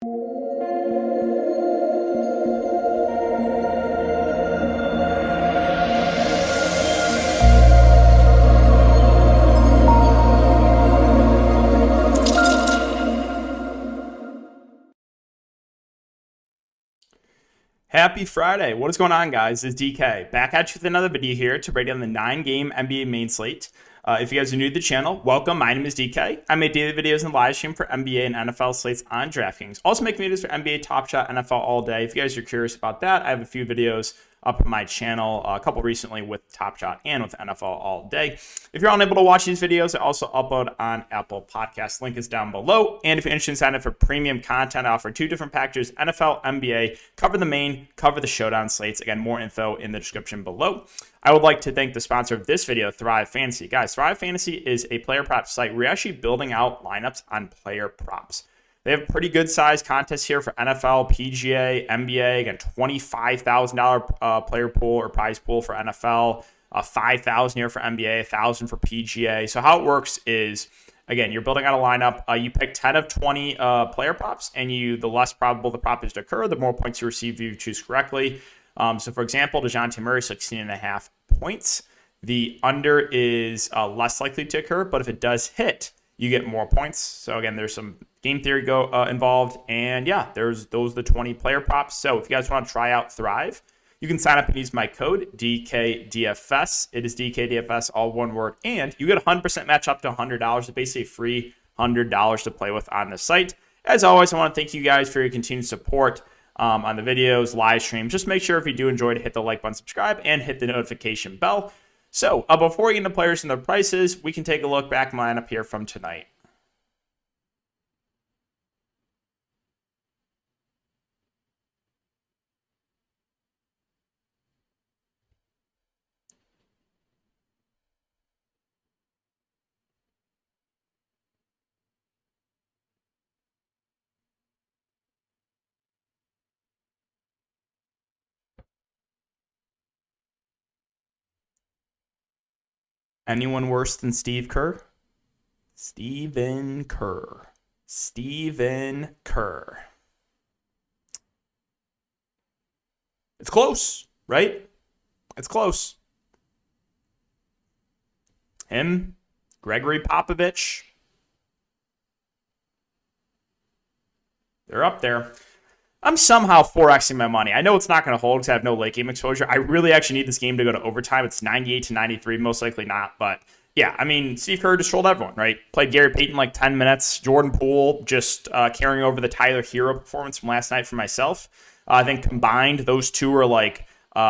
Happy Friday. What is going on, guys? It's DK. Back at you with another video here to break down the 9-game NBA main slate. If you guys are new to the channel, welcome. My name is DK. I make daily videos and live stream for NBA and NFL slates on Draftkings. Also make videos for NBA, Top Shot, NFL all day. If you guys are curious about that, I have a few videos up on my channel, a couple recently with Top Shot and with NFL all day. If you're unable to watch these videos, I also upload on Apple Podcasts. Link is down below. And if you're interested in signing up for premium content, I offer 2 different packages, NFL, NBA, cover the main, cover the showdown slates. Again, more info in the description below. I would like to thank the sponsor of this video, Thrive Fantasy. Guys, Thrive Fantasy is a player prop site where you're actually building out lineups on player props. They have pretty good size contests here for NFL, PGA, NBA. Again, $25,000 player pool or prize pool for NFL, $5,000 here for NBA, $1,000 for PGA. So how it works is, again, you're building out a lineup. You pick 10 of 20 player props, and the less probable the prop is to occur, the more points you receive if you choose correctly. So, for example, DeJounte Murray, 16.5 points. The under is less likely to occur, but if it does hit, you get more points. So, again, there's some game theory involved. And, yeah, those are the 20 player props. So, if you guys want to try out Thrive, you can sign up and use my code, DKDFS. It is DKDFS, all one word. And you get a 100% match up to $100. It's basically a free $100 to play with on the site. As always, I want to thank you guys for your continued support on the videos, live stream. Just make sure if you do enjoy to hit the like button, subscribe, and hit the notification bell. So before we get into players and their prices, we can take a look back at my lineup here from tonight. Anyone worse than Steve Kerr? Stephen Kerr. Stephen Kerr. It's close, right? It's close. Him, Gregory Popovich. They're up there. I'm somehow 4xing my money. I know it's not going to hold because I have no late game exposure. I really actually need this game to go to overtime. It's 98-93, most likely not. But yeah, I mean, Steve Kerr just trolled everyone, right? Played Gary Payton like 10 minutes. Jordan Poole just carrying over the Tyler Hero performance from last night for myself. I think combined, those two are like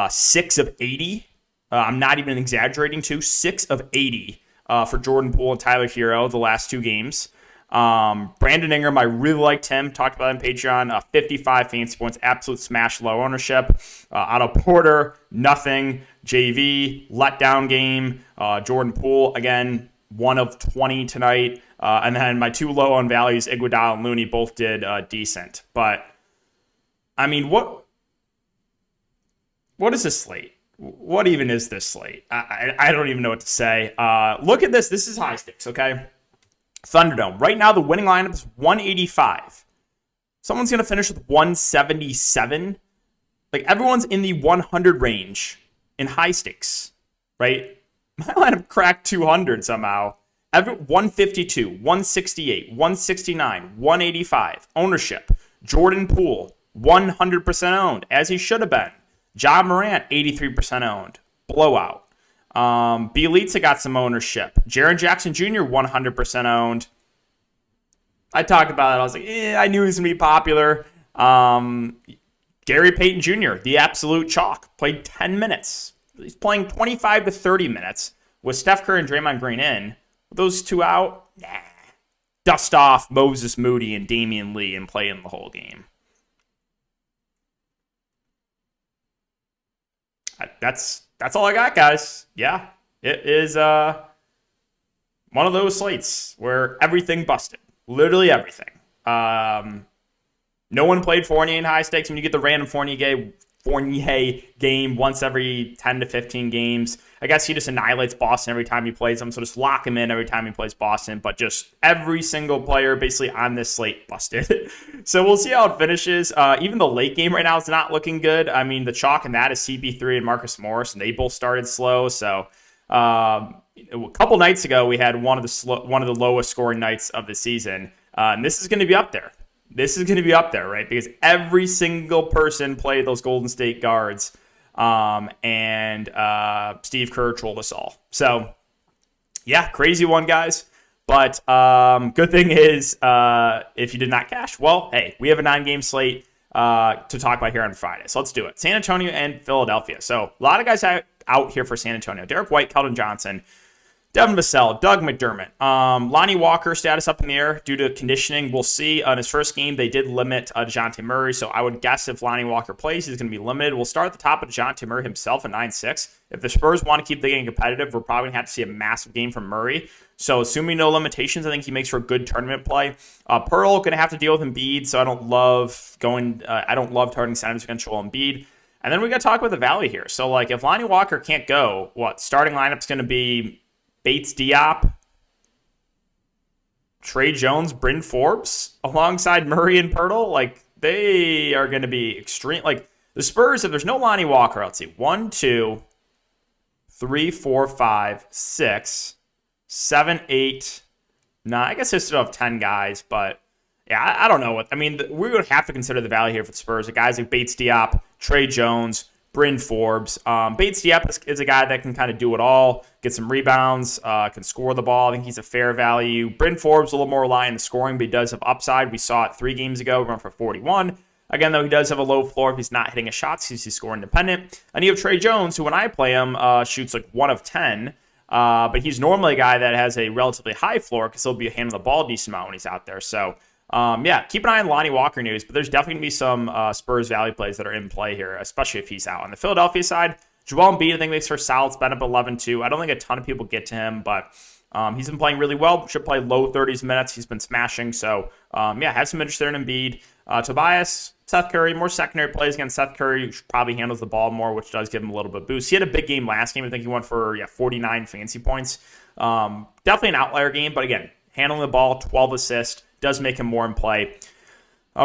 6 of 80. I'm not even exaggerating, too. 6 of 80 for Jordan Poole and Tyler Hero the last 2 games. Brandon Ingram, I really liked him. Talked about him on Patreon. 55 fantasy points, absolute smash, low ownership. Otto Porter, nothing. JV, letdown game. Jordan Poole, again, 1 of 20 tonight. And then my 2 low on values, Iguodala and Looney, both did decent. But, I mean, what is this slate? What even is this slate? I don't even know what to say. Look at this. This is high stakes, okay? Thunderdome. Right now, the winning lineup is 185. Someone's going to finish with 177. Like, everyone's in the 100 range in high stakes, right? My lineup cracked 200 somehow. 152, 168, 169, 185. Ownership. Jordan Poole, 100% owned, as he should have been. Ja Morant, 83% owned. Blowout. Bielitsa got some ownership. Jaren Jackson Jr., 100% owned. I talked about it. I was like, I knew he was going to be popular. Gary Payton Jr., the absolute chalk, played 10 minutes. He's playing 25 to 30 minutes with Steph Curry and Draymond Green in. With those 2 out, dust off Moses Moody and Damian Lee and play in the whole game. That's all I got, guys. Yeah, it is one of those slates where everything busted. Literally everything. No one played Fournier in high stakes. When you get the random Fournier Fournier game once every 10 to 15 games. I guess he just annihilates Boston every time he plays them, so just lock him in every time he plays Boston. But just every single player basically on this slate busted. So we'll see how it finishes. Even the late game right now is not looking good. I mean, the chalk in that is CP3 and Marcus Morris, and they both started slow. So a couple nights ago, we had one of the lowest scoring nights of the season. And this is going to be up there. This is going to be up there, right? Because every single person played those Golden State guards, and Steve Kerr trolled us all. So, yeah, crazy one, guys. But good thing is, if you did not cash, well, hey, we have a 9-game slate to talk about here on Friday. So let's do it. San Antonio and Philadelphia. So a lot of guys out here for San Antonio. Derek White, Keldon Johnson, Devin Vassell, Doug McDermott. Lonnie Walker status up in the air due to conditioning. We'll see. On his first game, they did limit DeJounte Murray, so I would guess if Lonnie Walker plays, he's going to be limited. We'll start at the top of DeJounte Murray himself at 9-6. If the Spurs want to keep the game competitive, we're probably going to have to see a massive game from Murray. So assuming no limitations, I think he makes for a good tournament play. Pearl going to have to deal with Embiid, so I don't love targeting centers against Joel Embiid. And then we got to talk about the value here. So like if Lonnie Walker can't go, starting lineup's going to be Bates Diop, Trey Jones, Bryn Forbes, alongside Murray and Pirtle. Like, they are going to be extreme. Like, the Spurs, if there's no Lonnie Walker, let's see. 1, 2, 3, 4, 5, 6, 7, 8, 9. I guess they still have 10 guys, but yeah, I don't know what. I mean, we would have to consider the value here for the Spurs. The guys like Bates Diop, Trey Jones, Bryn Forbes. Bates Diop is a guy that can kind of do it all, get some rebounds, can score the ball. I think he's a fair value. Bryn Forbes a little more reliant on scoring, but he does have upside. We saw it 3 games ago, run for 41. Again, though, he does have a low floor if he's not hitting his shots. He's scoring independent. And you have Trey Jones, who when I play him, shoots like 1 of 10. But he's normally a guy that has a relatively high floor because he'll be handling the ball a decent amount when he's out there. So, yeah, keep an eye on Lonnie Walker news, but there's definitely going to be some Spurs value plays that are in play here, especially if he's out. On the Philadelphia side, Joel Embiid, I think, makes for solid. It's been up 11-2. I don't think a ton of people get to him, but he's been playing really well. Should play low 30s minutes. He's been smashing. So, yeah, have some interest there in Embiid. Tobias, Seth Curry, more secondary plays against Seth Curry, who probably handles the ball more, which does give him a little bit of boost. He had a big game last game. I think he went for 49 fancy points. Definitely an outlier game, but again, handling the ball, 12 assists. Does make him more in play.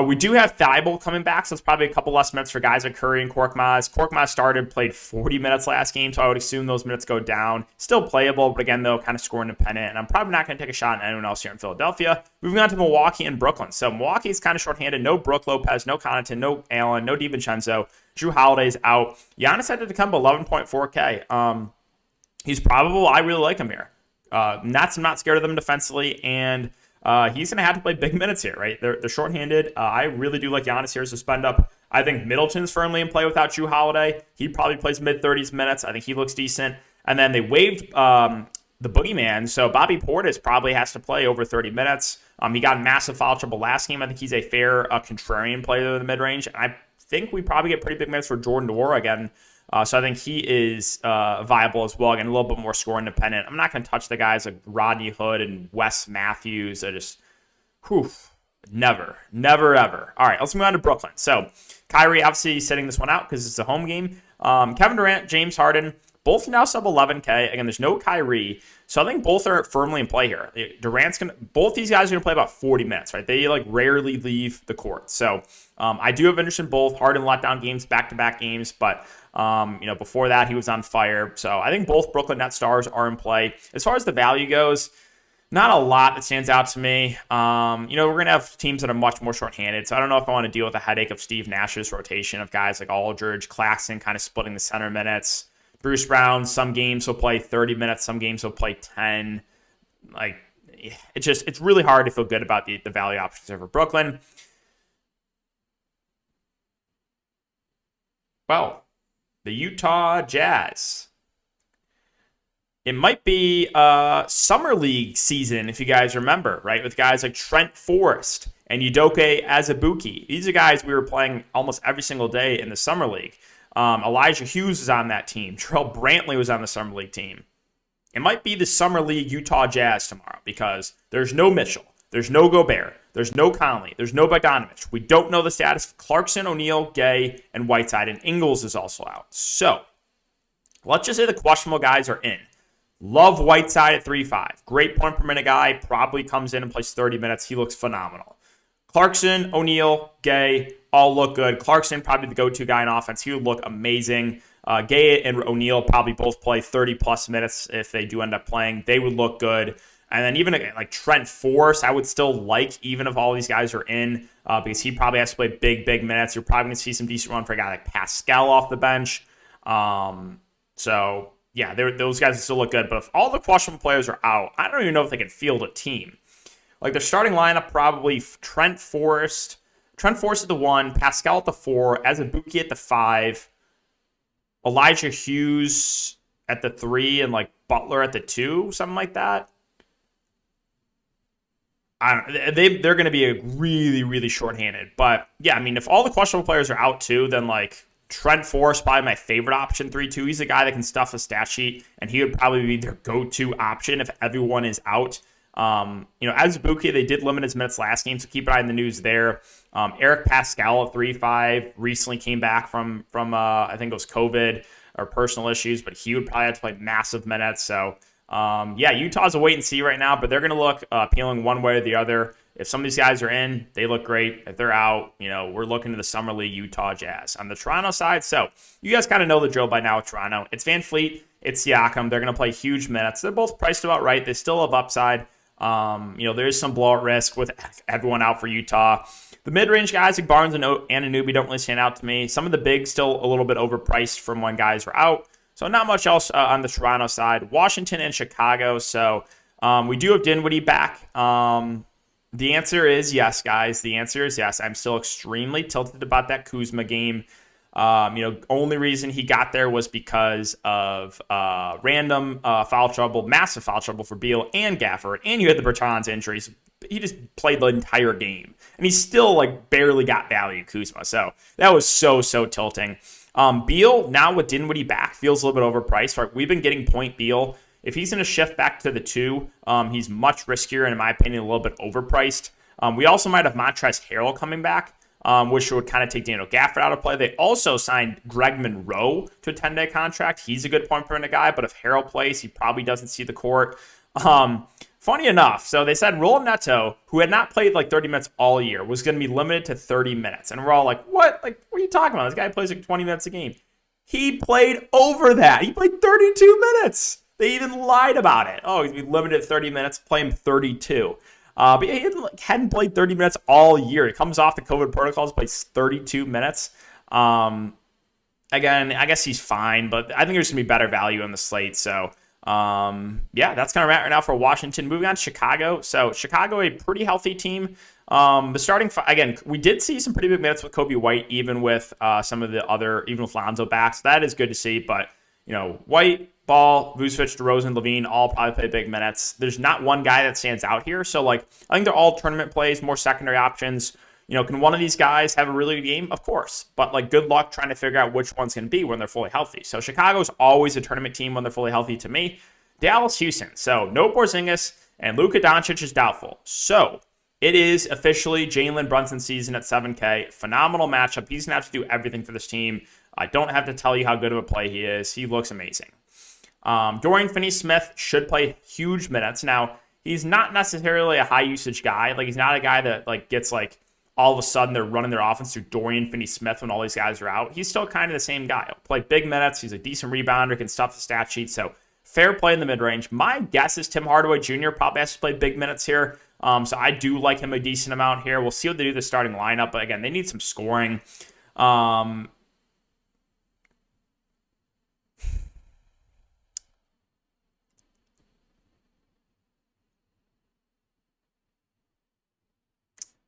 We do have Thibault coming back, so it's probably a couple less minutes for guys like Curry and Korkmaz. Korkmaz played 40 minutes last game, so I would assume those minutes go down. Still playable, but again, though, kind of score independent, and I'm probably not going to take a shot on anyone else here in Philadelphia. Moving on to Milwaukee and Brooklyn. So Milwaukee's kind of shorthanded. No Brook Lopez, no Connaughton, no Allen, no DiVincenzo. Drew Holiday's out. Giannis had to come 11.4K. He's probable. I really like him here. I'm not scared of them defensively, and he's going to have to play big minutes here, right? They're shorthanded. I really do like Giannis here, so spend up. I think Middleton's firmly in play without Drew Holiday. He probably plays mid-30s minutes. I think he looks decent. And then they waived the boogeyman, so Bobby Portis probably has to play over 30 minutes. He got massive foul trouble last game. I think he's a fair contrarian player in the mid-range. And I think we probably get pretty big minutes for Jordan Nwora again. So I think he is viable as well. Again, a little bit more score independent. I'm not going to touch the guys like Rodney Hood and Wes Matthews. I just, never, ever. All right, let's move on to Brooklyn. So Kyrie obviously sitting this one out because it's a home game. Kevin Durant, James Harden, both now sub 11K. Again, there's no Kyrie. So I think both are firmly in play here. Both these guys are going to play about 40 minutes, right? They rarely leave the court. So I do have interest in both. Harden let down games, back-to-back games, but before that, he was on fire. So I think both Brooklyn Nets stars are in play. As far as the value goes, not a lot that stands out to me. We're going to have teams that are much more shorthanded. So I don't know if I want to deal with the headache of Steve Nash's rotation of guys like Aldridge, Claxton kind of splitting the center minutes. Bruce Brown, some games will play 30 minutes, some games will play 10. It's really hard to feel good about the value options over Brooklyn. Well, the Utah Jazz. It might be Summer League season, if you guys remember, right? With guys like Trent Forrest and Udoka Azubuike. These are guys we were playing almost every single day in the Summer League. Elijah Hughes is on that team. Terrell Brantley was on the Summer League team. It might be the Summer League Utah Jazz tomorrow because there's no Mitchell. There's no Gobert. There's no Conley. There's no Bogdanovich. We don't know the status of Clarkson, O'Neal, Gay, and Whiteside, and Ingles is also out. So let's just say the questionable guys are in. Love Whiteside at 3.5. Great point per minute guy. Probably comes in and plays 30 minutes. He looks phenomenal. Clarkson, O'Neal, Gay, all look good. Clarkson, probably the go-to guy in offense. He would look amazing. Gay and O'Neal probably both play 30-plus minutes if they do end up playing. They would look good. And then even like Trent Forrest, I would still like, even if all these guys are in, because he probably has to play big minutes. You're probably going to see some decent run for a guy like Pascal off the bench. So, yeah, those guys still look good. But if all the questionable players are out, I don't even know if they can field a team. Like, their starting lineup, probably Trent Forrest at the 1, Pascal at the 4, Azubuike at the 5, Elijah Hughes at the 3, and, like, Butler at the 2, something like that. They're going to be really shorthanded. But, yeah, I mean, if all the questionable players are out, too, then, like, Trent Forrest, probably my favorite option, 3-2. He's a guy that can stuff a stat sheet, and he would probably be their go-to option if everyone is out. Azubuike, they did limit his minutes last game, so keep an eye on the news there. Eric Pascal at 3.5 recently came back from I think it was COVID or personal issues, but he would probably have to play massive minutes. So, Utah's a wait and see right now, but they're going to look appealing one way or the other. If some of these guys are in, they look great. If they're out, we're looking to the Summer League Utah Jazz. On the Toronto side, so you guys kind of know the drill by now with Toronto. It's Van Fleet, it's Siakam. They're going to play huge minutes. They're both priced about right. They still have upside. There is some blowout risk with everyone out for Utah. The mid-range guys like Barnes and Anunoby don't really stand out to me. Some of the bigs still a little bit overpriced from when guys are out. So not much else on the Toronto side. Washington and Chicago. So we do have Dinwiddie back. The answer is yes, guys. The answer is yes. I'm still extremely tilted about that Kuzma game. Only reason he got there was because of random foul trouble, massive foul trouble for Beal and Gafford, and you had the Bertans injuries. He just played the entire game, and he still barely got value, Kuzma. So that was so tilting. Beal, now with Dinwiddie back, feels a little bit overpriced. Right? We've been getting point Beal. If he's going to shift back to the 2, he's much riskier, and in my opinion, a little bit overpriced. We also might have Montrezl Harrell coming back, which would kind of take Daniel Gafford out of play. They also signed Greg Monroe to a 10-day contract. He's a good point per minute guy, but if Harrell plays, he probably doesn't see the court. Funny enough, so they said Raul Neto, who had not played 30 minutes all year, was going to be limited to 30 minutes. And we're all like, what? What are you talking about? This guy plays 20 minutes a game. He played over that. He played 32 minutes. They even lied about it. Oh, he's going to be limited to 30 minutes, play him 32. But he hadn't played 30 minutes all year. He comes off the COVID protocols, plays 32 minutes. Again, I guess he's fine, but I think there's going to be better value on the slate. So, that's kind of right now for Washington. Moving on to Chicago. So, Chicago, a pretty healthy team. The starting, again, we did see some pretty big minutes with Kobe White, even with some of the other, even with Lonzo back. So that is good to see. But, White, Ball, Vucevic, DeRozan, Levine all probably play big minutes. There's not one guy that stands out here. So, I think they're all tournament plays, more secondary options. Can one of these guys have a really good game? Of course. But, good luck trying to figure out which one's going to be when they're fully healthy. So, Chicago's always a tournament team when they're fully healthy to me. Dallas, Houston. So, no Porzingis, and Luka Doncic is doubtful. So, it is officially Jalen Brunson season at 7K. Phenomenal matchup. He's going to have to do everything for this team. I don't have to tell you how good of a play he is. He looks amazing. Dorian Finney-Smith should play huge minutes. Now, he's not necessarily a high-usage guy. He's not a guy that, gets, all of a sudden they're running their offense through Dorian Finney-Smith when all these guys are out. He's still kind of the same guy. He'll play big minutes. He's a decent rebounder, can stuff the stat sheet. So, fair play in the mid-range. My guess is Tim Hardaway Jr. probably has to play big minutes here. So, I do like him a decent amount here. We'll see what they do the starting lineup. But, again, they need some scoring.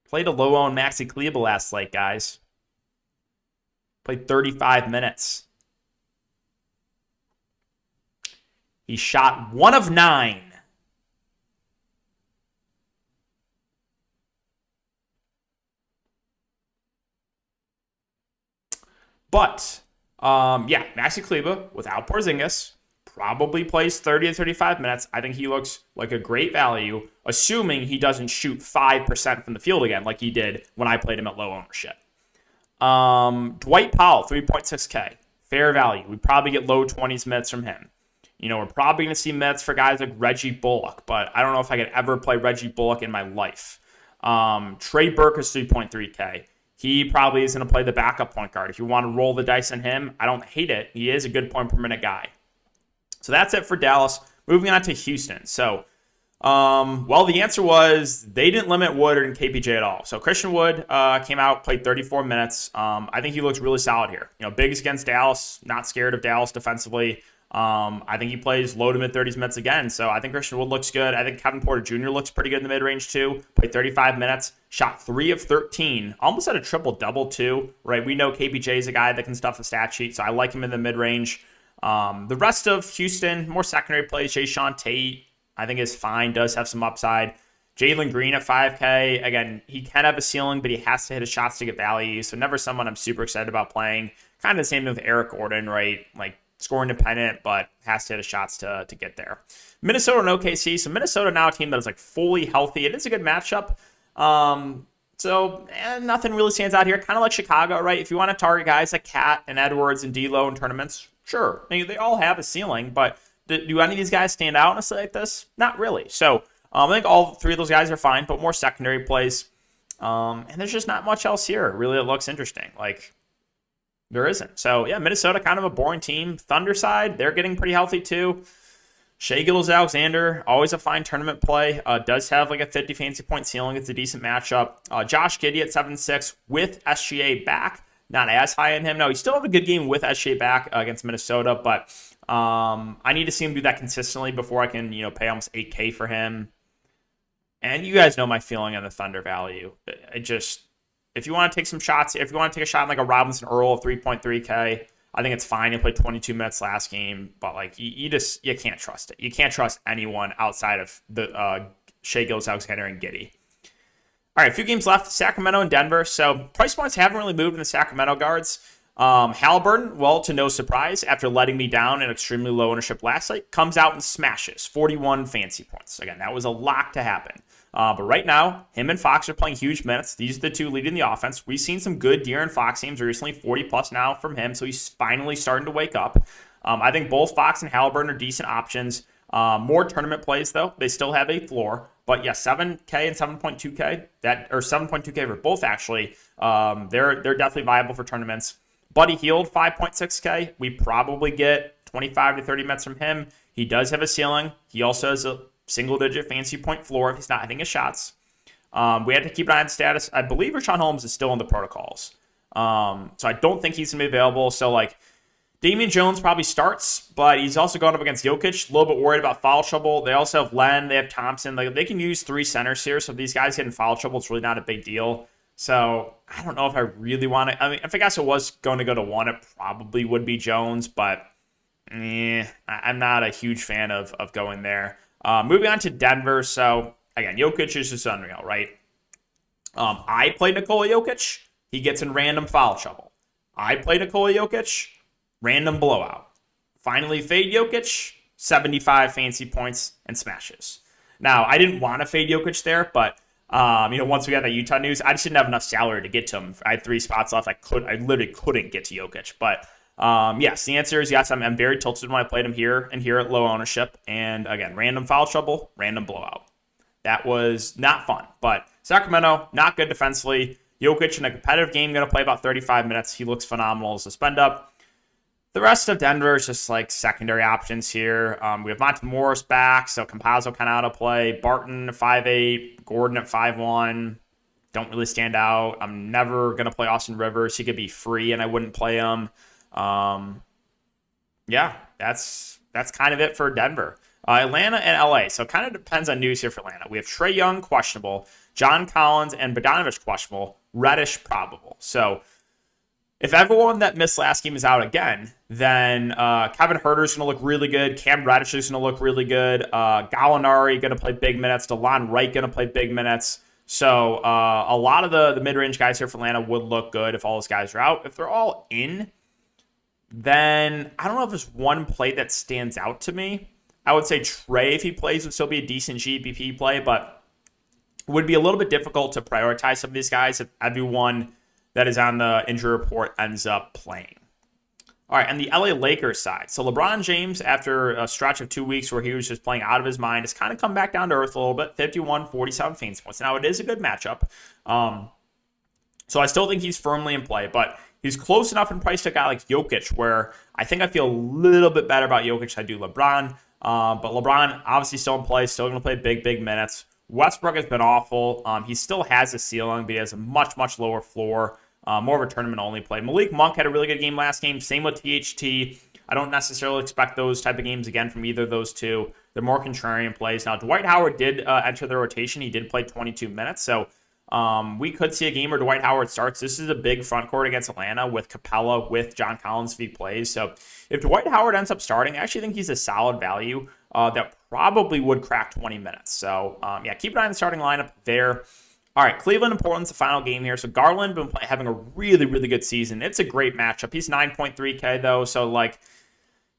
Played a low-owned Maxi Kleber last slate, guys. Played 35 minutes. He shot 1 of 9. But, Maxi Kleber without Porzingis, probably plays 30 to 35 minutes. I think he looks like a great value, assuming he doesn't shoot 5% from the field again like he did when I played him at low ownership. Dwight Powell, 3.6K. Fair value. We probably get low 20s minutes from him. We're probably going to see minutes for guys like Reggie Bullock, but I don't know if I could ever play Reggie Bullock in my life. Trey Burke is 3.3K. He probably is going to play the backup point guard. If you want to roll the dice on him, I don't hate it. He is a good point per minute guy. So that's it for Dallas. Moving on to Houston. So, the answer was they didn't limit Wood and KPJ at all. So Christian Wood came out, played 34 minutes. I think he looks really solid here. Bigs against Dallas, not scared of Dallas defensively. I think he plays low to mid 30s minutes again. So I think Christian Wood looks good. I think Kevin Porter Jr. looks pretty good in the mid range too. Played 35 minutes, shot 3 of 13, almost had a triple double too, right? We know KPJ is a guy that can stuff the stat sheet. So I like him in the mid range. The rest of Houston, more secondary plays. Jayshawn Tate, I think is fine, does have some upside. Jalen Green at 5K. Again, he can have a ceiling, but he has to hit his shots to get value. So never someone I'm super excited about playing. Kind of the same thing with Eric Gordon, right? Like score independent, but has to hit his shots to get there. Minnesota and OKC. So Minnesota now a team that is like fully healthy. It is a good matchup. Nothing really stands out here. Kind of like Chicago, right? If you want to target guys like Cat and Edwards and D'Lo in tournaments, sure. They all have a ceiling, but do any of these guys stand out in a slate like this? Not really. So I think all 3 of those guys are fine, but more secondary plays. And there's just not much else here. Really, it looks interesting. Like, there isn't. So, yeah, Minnesota, kind of a boring team. Thunder side, they're getting pretty healthy too. Shai Gilgeous-Alexander, always a fine tournament play. Does have like a 50 fantasy point ceiling. It's a decent matchup. Josh Giddey at 7.6 with SGA back. Not as high on him. No, he still have a good game with SGA back against Minnesota, but I need to see him do that consistently before I can, pay almost 8K for him. And you guys know my feeling on the Thunder value. If you want to take some shots, if you want to take a shot like a Robinson Earl of 3.3K, I think it's fine. He played 22 minutes last game, but like you can't trust it. You can't trust anyone outside of the Shai Gilgeous-Alexander and Giddey. All right, a few games left. Sacramento and Denver. So price points haven't really moved in the Sacramento guards. Halliburton, well, to no surprise, after letting me down in extremely low ownership last night, comes out and smashes 41 fancy points. Again, that was a lock to happen. But right now, him and Fox are playing huge minutes. These are the 2 leading the offense. We've seen some good De'Aaron Fox games recently, 40-plus now from him, so he's finally starting to wake up. I think both Fox and Halliburton are decent options. More tournament plays, though. They still have a floor. But, yeah, 7K and 7.2K, or 7.2K for both, actually. They're definitely viable for tournaments. Buddy Hield, 5.6K. We probably get 25 to 30 minutes from him. He does have a ceiling. He also has a single-digit fantasy point floor if he's not hitting his shots. We had to keep an eye on the status. I believe Rashawn Holmes is still in the protocols. So I don't think he's going to be available. So, like, Damian Jones probably starts, but he's also going up against Jokic. A little bit worried about foul trouble. They also have Len. They have Thompson. Like, they can use 3 centers here. So if these guys get in foul trouble, it's really not a big deal. So I don't know if I really want to. I mean, if I guess it was going to go to 1, it probably would be Jones, but I'm not a huge fan of going there. Moving on to Denver. So again, Jokic is just unreal, right? I play Nikola Jokic. He gets in random foul trouble. I play Nikola Jokic. Random blowout. Finally fade Jokic. 75 fancy points and smashes. Now, I didn't want to fade Jokic there, but once we got that Utah news, I just didn't have enough salary to get to him. I had 3 spots left. I literally couldn't get to Jokic. But yes, the answer is yes. I'm very tilted when I played him here and here at low ownership. And again, random foul trouble, random blowout. That was not fun. But Sacramento, not good defensively. Jokic in a competitive game, going to play about 35 minutes. He looks phenomenal as a spend up. The rest of Denver is just like secondary options here. We have Monte Morris back, so Campazzo kind of out of play. Barton at 5'8", Gordon at 5'1". Don't really stand out. I'm never going to play Austin Rivers. He could be free, and I wouldn't play him. Yeah, that's kind of it for Denver. Atlanta and LA. So it kind of depends on news here for Atlanta. We have Trae Young questionable, John Collins and Bogdanovich questionable, Reddish probable. So if everyone that missed last game is out again, then Kevin Huerter is going to look really good. Cam Reddish is going to look really good. Gallinari going to play big minutes. DeLon Wright going to play big minutes. So a lot of the mid-range guys here for Atlanta would look good if all those guys are out. If they're all in, Then I don't know if there's one play that stands out to me. I would say Trey, if he plays, would still be a decent GPP play, but it would be a little bit difficult to prioritize some of these guys if everyone that is on the injury report ends up playing. All right, and the LA Lakers side. So LeBron James, after a stretch of 2 weeks where he was just playing out of his mind, has kind of come back down to earth a little bit. 51-47 Phoenix points. Now, it is a good matchup. So I still think he's firmly in play, but he's close enough in price to a guy like Jokic, where I think I feel a little bit better about Jokic than I do LeBron. But LeBron, obviously still in play, still going to play big minutes. Westbrook has been awful. He still has a ceiling, but he has a much lower floor. More of a tournament-only play. Malik Monk had a really good game last game. Same with THT. I don't necessarily expect those type of games again from either of those two. They're more contrarian plays. Now, Dwight Howard did enter the rotation. He did play 22 minutes, so we could see a game where Dwight Howard starts. This is a big front court against Atlanta with Capella, with John Collins if he plays. So if Dwight Howard ends up starting, I actually think he's a solid value that probably would crack 20 minutes. So, yeah, keep an eye on the starting lineup there. All right, Cleveland and Portland's the final game here. So Garland been having a really good season. It's a great matchup. He's 9.3K though, so like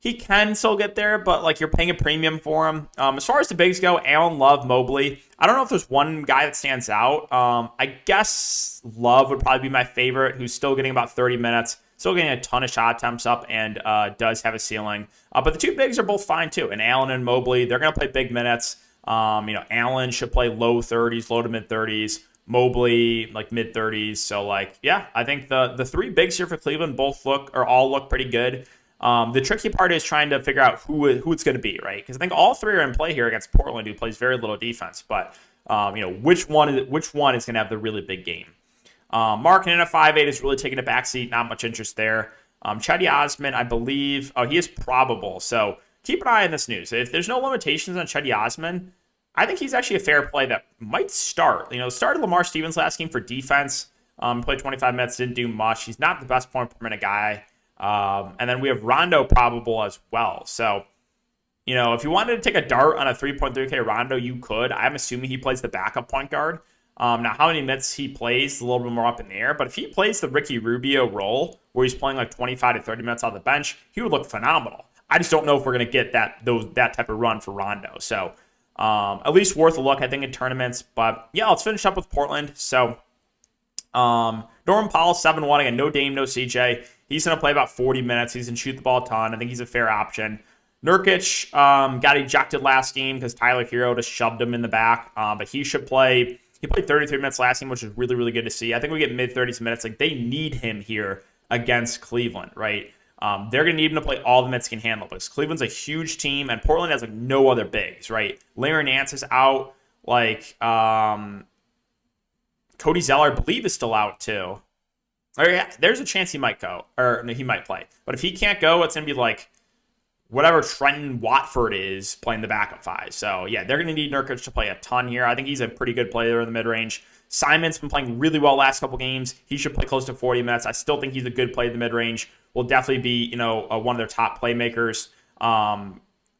he can still get there, but like you're paying a premium for him. As far as the bigs go, Allen, Love, Mobley. I don't know if there's one guy that stands out. I guess Love would probably be my favorite, who's still getting about 30 minutes, still getting a ton of shot attempts up, and does have a ceiling. But the two bigs are both fine too, and Allen and Mobley, they're going to play big minutes. Allen should play low 30s, low to mid 30s. Mobley like mid 30s. So like, yeah, I think the three bigs here for Cleveland all look pretty good. The tricky part is trying to figure out who it's going to be, right? Because I think all three are in play here against Portland, who plays very little defense. But which one is going to have the really big game? Markin at 5'8" is really taking a backseat. Not much interest there. Chetty Osman, I believe, he is probable. So keep an eye on this news. If there's no limitations on Chetty Osman, I think he's actually a fair play that might start. Started Lamar Stevens last game for defense. Played 25 minutes, didn't do much. He's not the best point per minute guy. And then we have Rondo probable as well. So, if you wanted to take a dart on a 3.3K Rondo, you could. I'm assuming he plays the backup point guard. Now, how many minutes he plays is a little bit more up in the air. But if he plays the Ricky Rubio role, where he's playing like 25 to 30 minutes on the bench, he would look phenomenal. I just don't know if we're going to get that type of run for Rondo. So, at least worth a look, I think, in tournaments. But, yeah, let's finish up with Portland. So, Norman Powell, 7-1. Again, no Dame, no CJ. He's going to play about 40 minutes. He's going to shoot the ball a ton. I think he's a fair option. Nurkic got ejected last game because Tyler Hero just shoved him in the back. But he should play. He played 33 minutes last game, which is really good to see. I think we get mid-30s minutes. Like, they need him here against Cleveland, right? They're going to need him to play all the minutes he can handle because Cleveland's a huge team and Portland has like no other bigs, right? Larry Nance is out. Like, Cody Zeller, I believe, is still out too. Or, yeah, there's a chance he might go, or no, he might play. But if he can't go, it's going to be like whatever Trenton Watford is playing the backup five. So, yeah, they're going to need Nurkic to play a ton here. I think he's a pretty good player in the mid-range. Simon's been playing really well last couple games. He should play close to 40 minutes. I still think he's a good play in the mid-range. Will definitely be, one of their top playmakers.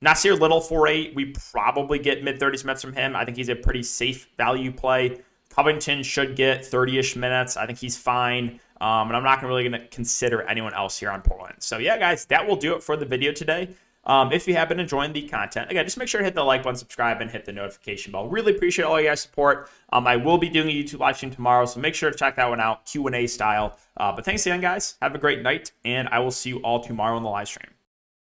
Nasir Little, 4'8". We probably get mid-30s minutes from him. I think he's a pretty safe value play. Covington should get 30-ish minutes. I think he's fine. And I'm not really going to consider anyone else here on Portland. So, yeah, guys, that will do it for the video today. If you have been enjoying the content, again, just make sure to hit the like button, subscribe, and hit the notification bell. Really appreciate all you guys' support. I will be doing a YouTube live stream tomorrow, so make sure to check that one out, Q&A style. But thanks again, guys. Have a great night, and I will see you all tomorrow in the live stream.